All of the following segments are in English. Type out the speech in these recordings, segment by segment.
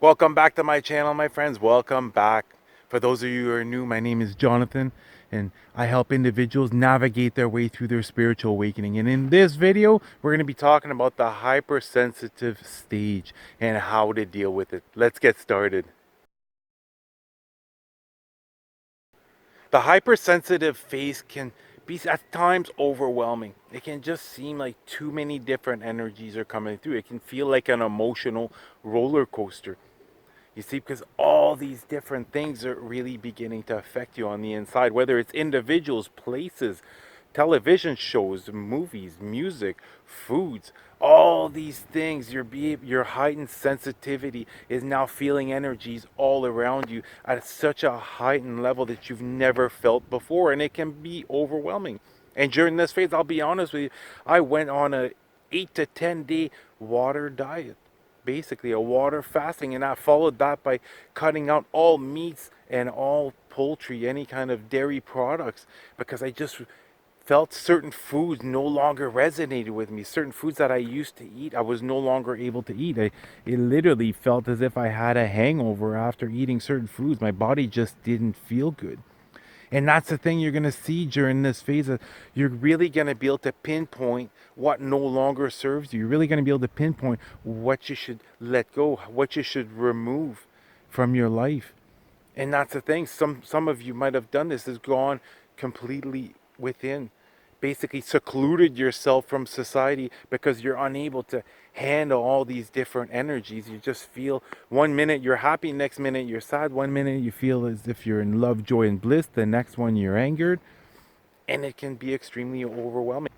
Welcome back to my channel, my friends. Welcome back. For those of you who are new, my name is Jonathan, and I help individuals navigate their way through their spiritual awakening. And in this video, we're going to be talking about the hypersensitive stage and how to deal with it. Let's get started. The hypersensitive phase can be at times overwhelming. It can just seem like too many different energies are coming through. It can feel like an emotional roller coaster. You see, because all these different things are really beginning to affect you on the inside, whether it's individuals, places, television shows, movies, music, foods, all these things, your heightened sensitivity is now feeling energies all around you at such a heightened level that you've never felt before, and it can be overwhelming. And during this phase, I'll be honest with you, I went on a 8 to 10 day water diet, basically a water fasting, and I followed that by cutting out all meats and all poultry, any kind of dairy products, because I just felt certain foods no longer resonated with me. Certain foods that I used to eat, I was no longer able to eat. It literally felt as if I had a hangover after eating certain foods. My body just didn't feel good. And that's the thing you're going to see during this phase. You're really going to be able to pinpoint what no longer serves you. You're really going to be able to pinpoint what you should let go, what you should remove from your life. And that's the thing. Some of you might have done this, has gone completely within, basically secluded yourself from society because you're unable to handle all these different energies. You just feel 1 minute you're happy, next minute you're sad, 1 minute you feel as if you're in love, joy, and bliss, the next one you're angered, and it can be extremely overwhelming.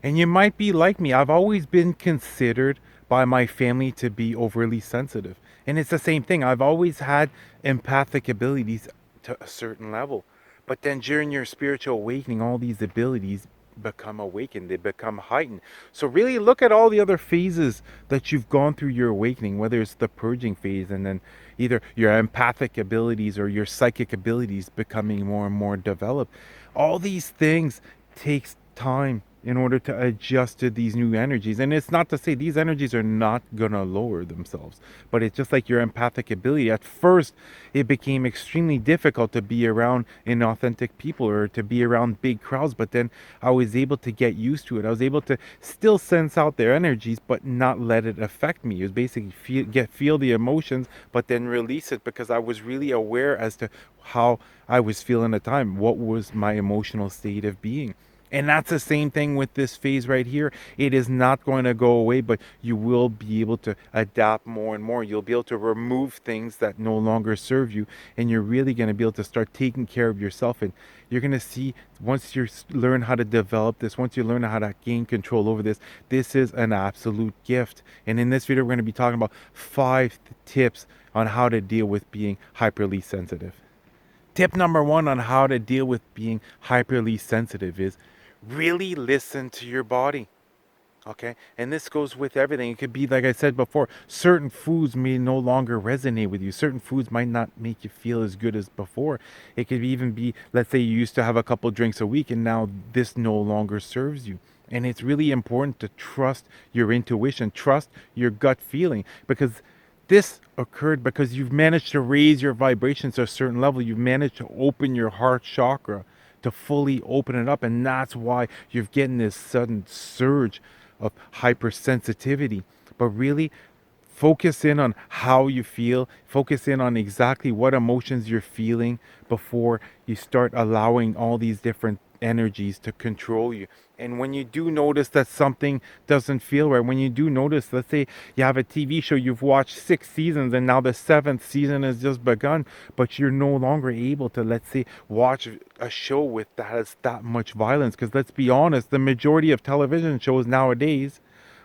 And you might be like me. I've always been considered by my family to be overly sensitive. And it's the same thing. I've always had empathic abilities to a certain level. But then during your spiritual awakening, all these abilities become awakened, they become heightened. So really look at all the other phases that you've gone through your awakening, whether it's the purging phase and then either your empathic abilities or your psychic abilities becoming more and more developed. All these things takes time in order to adjust to these new energies. And it's not to say these energies are not gonna lower themselves, but it's just like your empathic ability. At first, it became extremely difficult to be around inauthentic people or to be around big crowds, but then I was able to get used to it. I was able to still sense out their energies, but not let it affect me. It was basically feel the emotions, but then release it because I was really aware as to how I was feeling at the time. What was my emotional state of being? And that's the same thing with this phase right here. It is not going to go away, but you will be able to adapt more and more. You'll be able to remove things that no longer serve you, and you're really going to be able to start taking care of yourself. And you're going to see once you learn how to develop this, once you learn how to gain control over this, this is an absolute gift. And in this video, we're going to be talking about 5 tips on how to deal with being hyperly sensitive. Tip number 1 on how to deal with being hyperly sensitive is really listen to your body. Okay, and this goes with everything. It could be, like I said before, certain foods may no longer resonate with you. Certain foods might not make you feel as good as before. It could even be, let's say you used to have a couple drinks a week and now this no longer serves you. And it's really important to trust your intuition, trust your gut feeling, because this occurred because you've managed to raise your vibrations to a certain level. You've managed to open your heart chakra, to fully open it up, and that's why you're getting this sudden surge of hypersensitivity. But really focus in on how you feel, focus in on exactly what emotions you're feeling before you start allowing all these different energies to control you. And when you do notice that something doesn't feel right, when you do notice, let's say you have a TV show, you've watched 6 seasons and now the 7th season has just begun, but you're no longer able to, let's say, watch a show with that has that much violence. Because let's be honest, the majority of television shows nowadays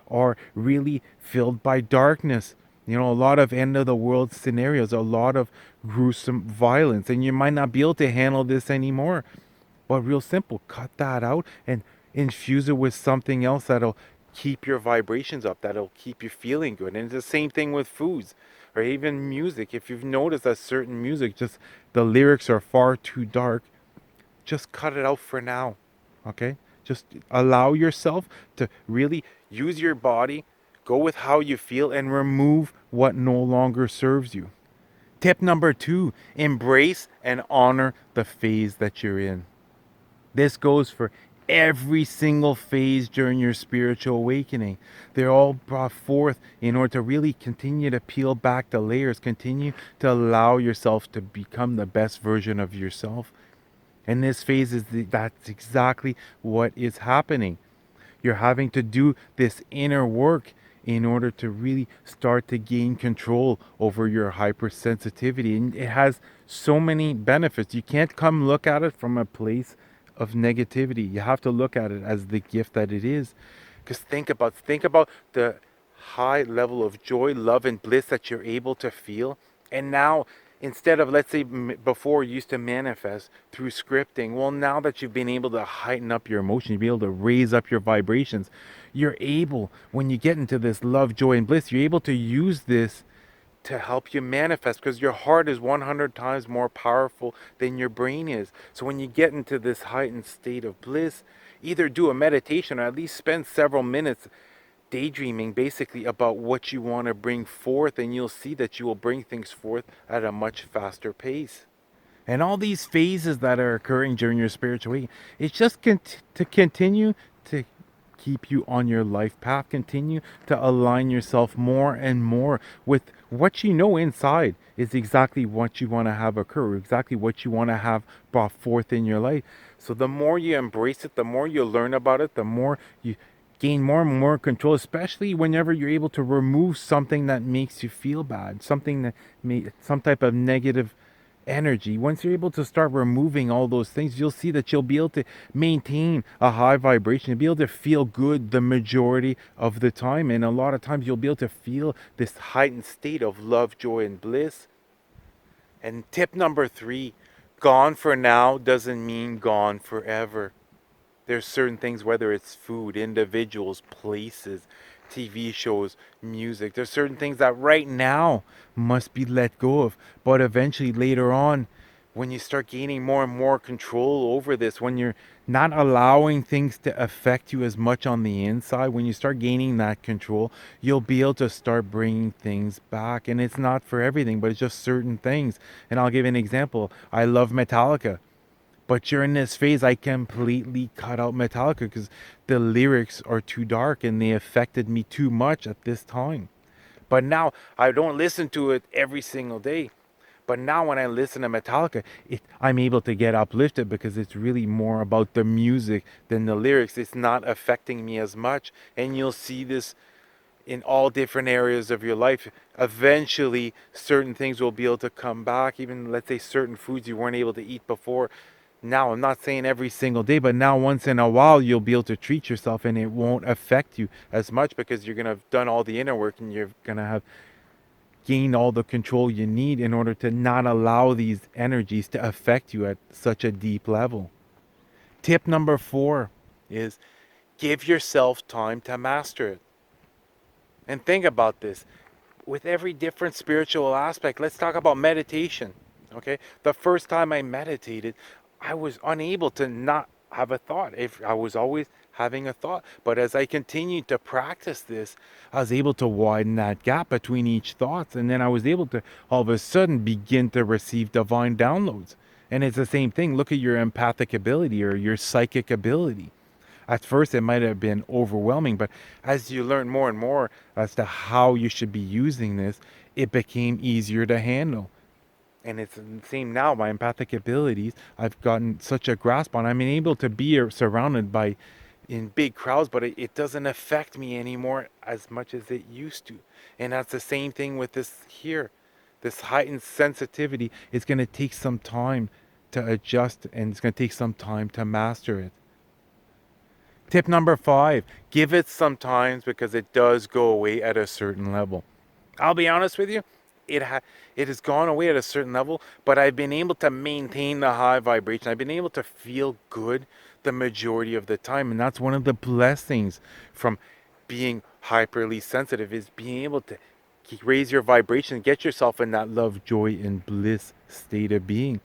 are really filled by darkness. You know, a lot of end of the world scenarios, a lot of gruesome violence, and you might not be able to handle this anymore. But real simple, cut that out and infuse it with something else that'll keep your vibrations up, that'll keep you feeling good. And it's the same thing with foods or even music. If you've noticed that certain music, just the lyrics are far too dark, just cut it out for now. Okay? Just allow yourself to really use your body, Go with how you feel and remove what no longer serves you. Tip number 2, embrace and honor the phase that you're in. This goes for every single phase during your spiritual awakening. They're all brought forth in order to really continue to peel back the layers, continue to allow yourself to become the best version of yourself. And this phase that's exactly what is happening. You're having to do this inner work in order to really start to gain control over your hypersensitivity. And it has so many benefits. You can't come look at it from a place of negativity. You have to look at it as the gift that it is. Because think about the high level of joy, love, and bliss that you're able to feel. And now, instead of, let's say, before you used to manifest through scripting, well, now that you've been able to heighten up your emotion, you've been able to raise up your vibrations, you're able, when you get into this love, joy, and bliss, you're able to use this to help you manifest, because your heart is 100 times more powerful than your brain is. So when you get into this heightened state of bliss, either do a meditation or at least spend several minutes daydreaming basically about what you want to bring forth, and you'll see that you will bring things forth at a much faster pace. And all these phases that are occurring during your spiritual awakening, it's just to continue to keep you on your life path, continue to align yourself more and more with what you know inside is exactly what you want to have occur, exactly what you want to have brought forth in your life. So the more you embrace it, the more you learn about it, the more you gain more and more control, especially whenever you're able to remove something that makes you feel bad, something that some type of negative energy. Once you're able to start removing all those things, you'll see that you'll be able to maintain a high vibration. You'll be able to feel good the majority of the time. And a lot of times you'll be able to feel this heightened state of love, joy, and bliss. And tip number 3, gone for now doesn't mean gone forever. There's certain things, whether it's food, individuals, places, TV shows, music. There's certain things that right now must be let go of. But eventually, later on, when you start gaining more and more control over this, when you're not allowing things to affect you as much on the inside, when you start gaining that control, you'll be able to start bringing things back. And it's not for everything, but it's just certain things. And I'll give you an example. I love Metallica. But during this phase, I completely cut out Metallica because the lyrics are too dark and they affected me too much at this time. But now I don't listen to it every single day. But now when I listen to Metallica, I'm able to get uplifted because it's really more about the music than the lyrics. It's not affecting me as much. And you'll see this in all different areas of your life. Eventually, certain things will be able to come back. Even, let's say, certain foods you weren't able to eat before. Now, I'm not saying every single day, but now once in a while, you'll be able to treat yourself and it won't affect you as much because you're going to have done all the inner work and you're going to have gained all the control you need in order to not allow these energies to affect you at such a deep level. Tip number 4 is give yourself time to master it. And think about this. With every different spiritual aspect, let's talk about meditation. Okay? The first time I meditated, I was unable to not have a thought. If I was always having a thought, but as I continued to practice this, I was able to widen that gap between each thoughts, and then I was able to all of a sudden begin to receive divine downloads. And it's the same thing. Look at your empathic ability or your psychic ability. At first, it might have been overwhelming, but as you learn more and more as to how you should be using this, it became easier to handle. And it's the same now. My empathic abilities, I've gotten such a grasp on. I'm able to be surrounded by in big crowds, but it doesn't affect me anymore as much as it used to. And that's the same thing with this here. This heightened sensitivity is going to take some time to adjust, and it's going to take some time to master it. Tip number 5, give it some time because it does go away at a certain level. I'll be honest with you, it has gone away at a certain level, but I've been able to maintain the high vibration. I've been able to feel good the majority of the time, and that's one of the blessings from being hyperly sensitive, is being able to raise your vibration, get yourself in that love, joy, and bliss state of being.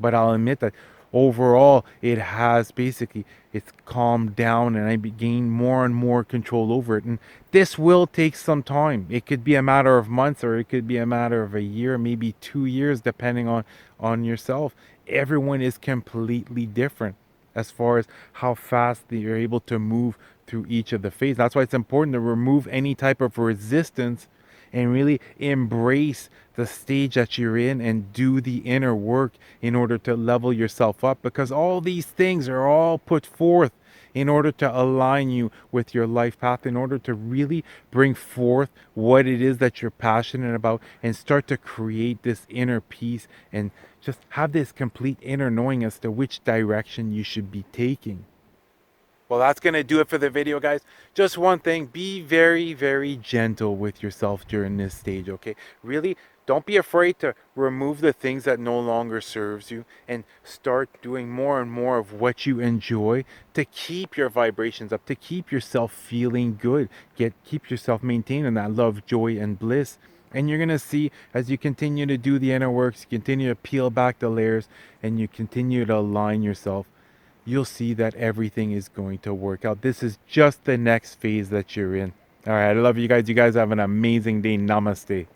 But I'll admit that overall it has basically, it's calmed down, and I gain more and more control over it. And this will take some time. It could be a matter of months, or it could be a matter of a year, maybe 2 years, depending on yourself. Everyone is completely different as far as how fast you're able to move through each of the phases. That's why it's important to remove any type of resistance and really embrace the stage that you're in and do the inner work in order to level yourself up, because all these things are all put forth in order to align you with your life path, in order to really bring forth what it is that you're passionate about and start to create this inner peace and just have this complete inner knowing as to which direction you should be taking. Well, that's going to do it for the video, guys. Just one thing, be very, very gentle with yourself during this stage, okay? Really, don't be afraid to remove the things that no longer serves you and start doing more and more of what you enjoy to keep your vibrations up, to keep yourself feeling good, keep yourself maintaining that love, joy, and bliss. And you're going to see, as you continue to do the inner works, you continue to peel back the layers, and you continue to align yourself, you'll see that everything is going to work out. This is just the next phase that you're in. All right, I love you guys. You guys have an amazing day. Namaste.